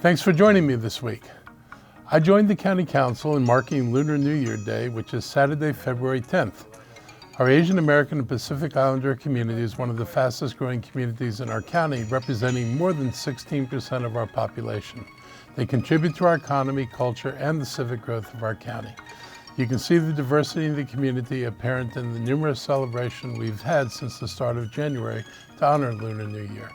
Thanks for joining me this week. I joined the County Council in marking Lunar New Year Day, which is Saturday, February 10th. Our Asian American and Pacific Islander community is one of the fastest growing communities in our county, representing more than 16% of our population. They contribute to our economy, culture, and the civic growth of our county. You can see the diversity in the community apparent in the numerous celebrations we've had since the start of January to honor Lunar New Year.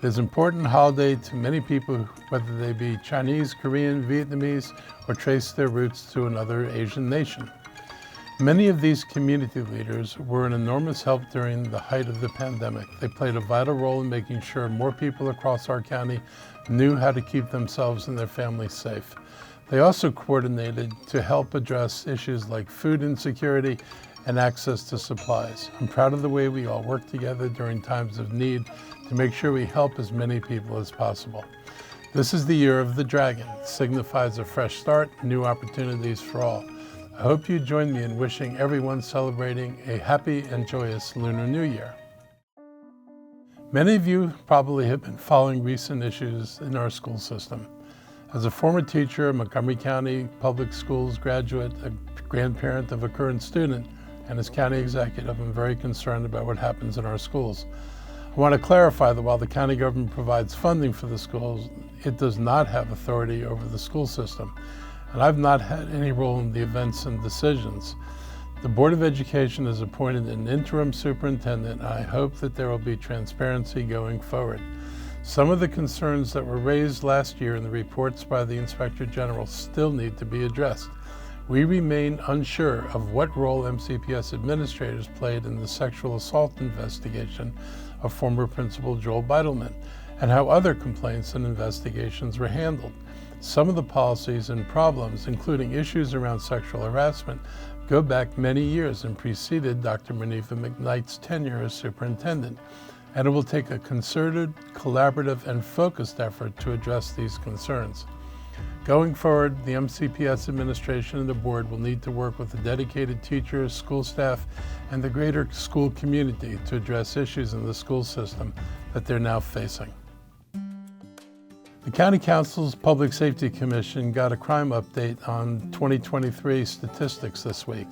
It is an important holiday to many people, whether they be Chinese, Korean, Vietnamese, or trace their roots to another Asian nation. Many of these community leaders were an enormous help during the height of the pandemic. They played a vital role in making sure more people across our county knew how to keep themselves and their families safe. They also coordinated to help address issues like food insecurity and access to supplies. I'm proud of the way we all work together during times of need to make sure we help as many people as possible. This is the year of the dragon. It signifies a fresh start, new opportunities for all. I hope you join me in wishing everyone celebrating a happy and joyous Lunar New Year. Many of you probably have been following recent issues in our school system. As a former teacher, a Montgomery County Public Schools graduate, a grandparent of a current student, and as county executive, I'm very concerned about what happens in our schools. I want to clarify that while the county government provides funding for the schools, it does not have authority over the school system. And I've not had any role in the events and decisions. The Board of Education has appointed an interim superintendent, and I hope that there will be transparency going forward. Some of the concerns that were raised last year in the reports by the Inspector General still need to be addressed. We remain unsure of what role MCPS administrators played in the sexual assault investigation of former Principal Joel Beitelman, and how other complaints and investigations were handled. Some of the policies and problems, including issues around sexual harassment, go back many years and preceded Dr. Monifa McKnight's tenure as superintendent, and it will take a concerted, collaborative, and focused effort to address these concerns. Going forward, the MCPS administration and the board will need to work with the dedicated teachers, school staff, and the greater school community to address issues in the school system that they're now facing. The County Council's Public Safety Commission got a crime update on 2023 statistics this week.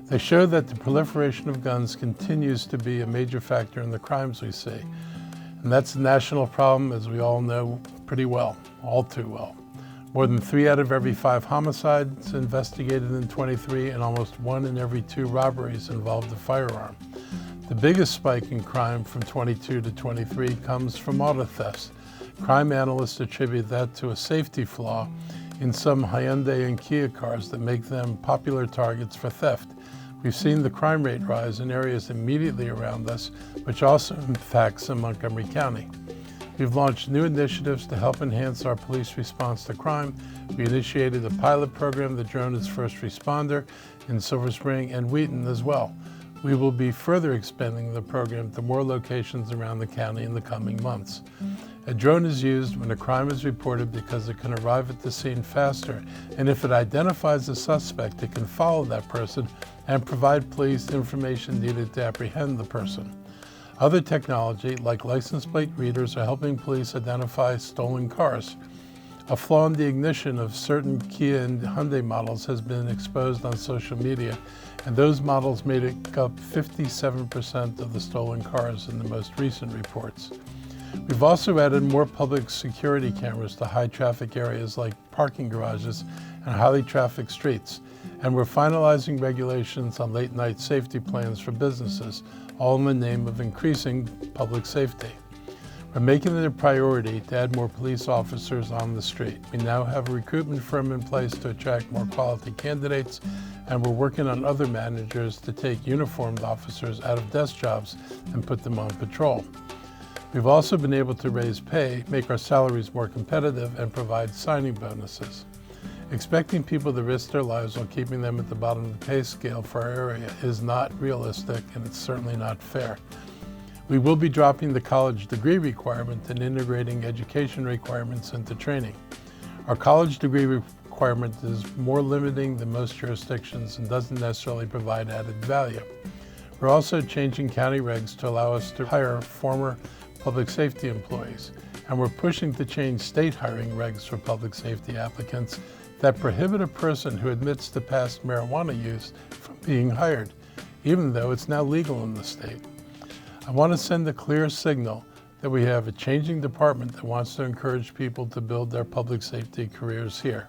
They show that the proliferation of guns continues to be a major factor in the crimes we see. And that's a national problem, as we all know pretty well, all too well. More than 3 out of every 5 homicides investigated in 23, and almost 1 in every 2 robberies involved a firearm. The biggest spike in crime from 22 to 23 comes from auto thefts. Crime analysts attribute that to a safety flaw in some Hyundai and Kia cars that make them popular targets for theft. We've seen the crime rate rise in areas immediately around us, which also impacts in Montgomery County. We've launched new initiatives to help enhance our police response to crime. We initiated a pilot program that drone as first responder in Silver Spring and Wheaton as well. We will be further expanding the program to more locations around the county in the coming months. A drone is used when a crime is reported because it can arrive at the scene faster, and if it identifies a suspect, it can follow that person and provide police information needed to apprehend the person. Other technology, like license plate readers, are helping police identify stolen cars. A flaw in the ignition of certain Kia and Hyundai models has been exposed on social media, and those models made up 57% of the stolen cars in the most recent reports. We've also added more public security cameras to high traffic areas like parking garages and highly trafficked streets, and we're finalizing regulations on late night safety plans for businesses, all in the name of increasing public safety. We're making it a priority to add more police officers on the street. We now have a recruitment firm in place to attract more quality candidates, and we're working on other managers to take uniformed officers out of desk jobs and put them on patrol. We've also been able to raise pay, make our salaries more competitive, and provide signing bonuses. Expecting people to risk their lives while keeping them at the bottom of the pay scale for our area is not realistic, and it's certainly not fair. We will be dropping the college degree requirement and integrating education requirements into training. Our college degree requirement is more limiting than most jurisdictions and doesn't necessarily provide added value. We're also changing county regs to allow us to hire former public safety employees, and we're pushing to change state hiring regs for public safety applicants that prohibit a person who admits to past marijuana use from being hired, even though it's now legal in the state. I want to send a clear signal that we have a changing department that wants to encourage people to build their public safety careers here.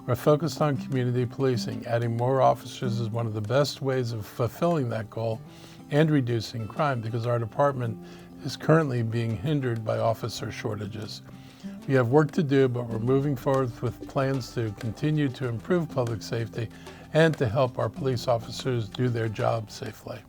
We're focused on community policing. Adding more officers is one of the best ways of fulfilling that goal and reducing crime, because our department is currently being hindered by officer shortages. We have work to do, but we're moving forward with plans to continue to improve public safety and to help our police officers do their job safely.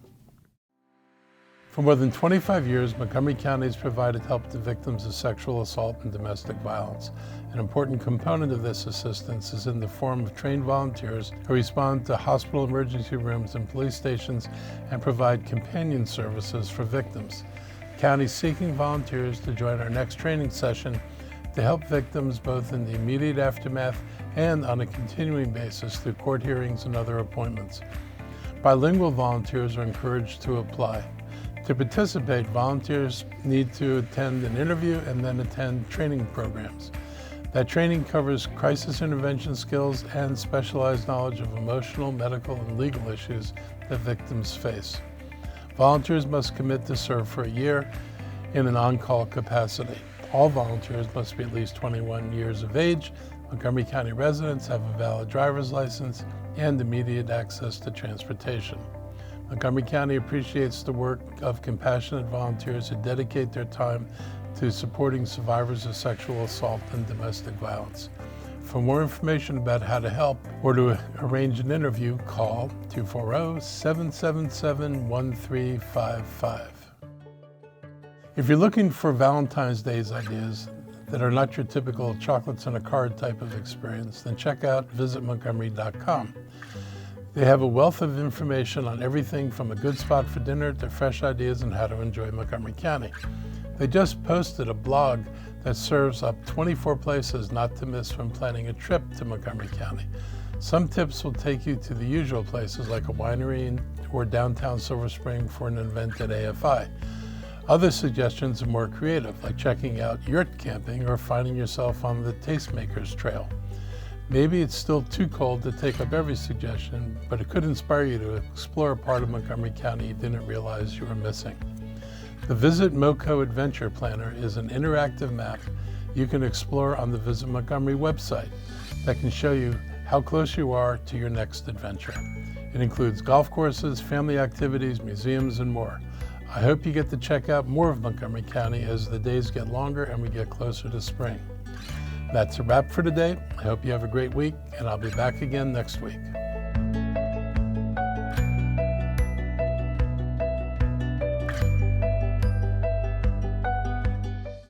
For more than 25 years, Montgomery County has provided help to victims of sexual assault and domestic violence. An important component of this assistance is in the form of trained volunteers who respond to hospital emergency rooms and police stations and provide companion services for victims. The county is seeking volunteers to join our next training session to help victims both in the immediate aftermath and on a continuing basis through court hearings and other appointments. Bilingual volunteers are encouraged to apply. To participate, volunteers need to attend an interview and then attend training programs. That training covers crisis intervention skills and specialized knowledge of emotional, medical, and legal issues that victims face. Volunteers must commit to serve for a year in an on-call capacity. All volunteers must be at least 21 years of age. Montgomery County residents have a valid driver's license and immediate access to transportation. Montgomery County appreciates the work of compassionate volunteers who dedicate their time to supporting survivors of sexual assault and domestic violence. For more information about how to help or to arrange an interview, call 240-777-1355. If you're looking for Valentine's Day's ideas that are not your typical chocolates in a card type of experience, then check out visitmontgomery.com. They have a wealth of information on everything from a good spot for dinner to fresh ideas on how to enjoy Montgomery County. They just posted a blog that serves up 24 places not to miss when planning a trip to Montgomery County. Some tips will take you to the usual places like a winery or downtown Silver Spring for an event at AFI. Other suggestions are more creative, like checking out yurt camping or finding yourself on the Tastemakers Trail. Maybe it's still too cold to take up every suggestion, but it could inspire you to explore a part of Montgomery County you didn't realize you were missing. The Visit MoCo Adventure Planner is an interactive map you can explore on the Visit Montgomery website that can show you how close you are to your next adventure. It includes golf courses, family activities, museums, and more. I hope you get to check out more of Montgomery County as the days get longer and we get closer to spring. That's a wrap for today. I hope you have a great week, and I'll be back again next week.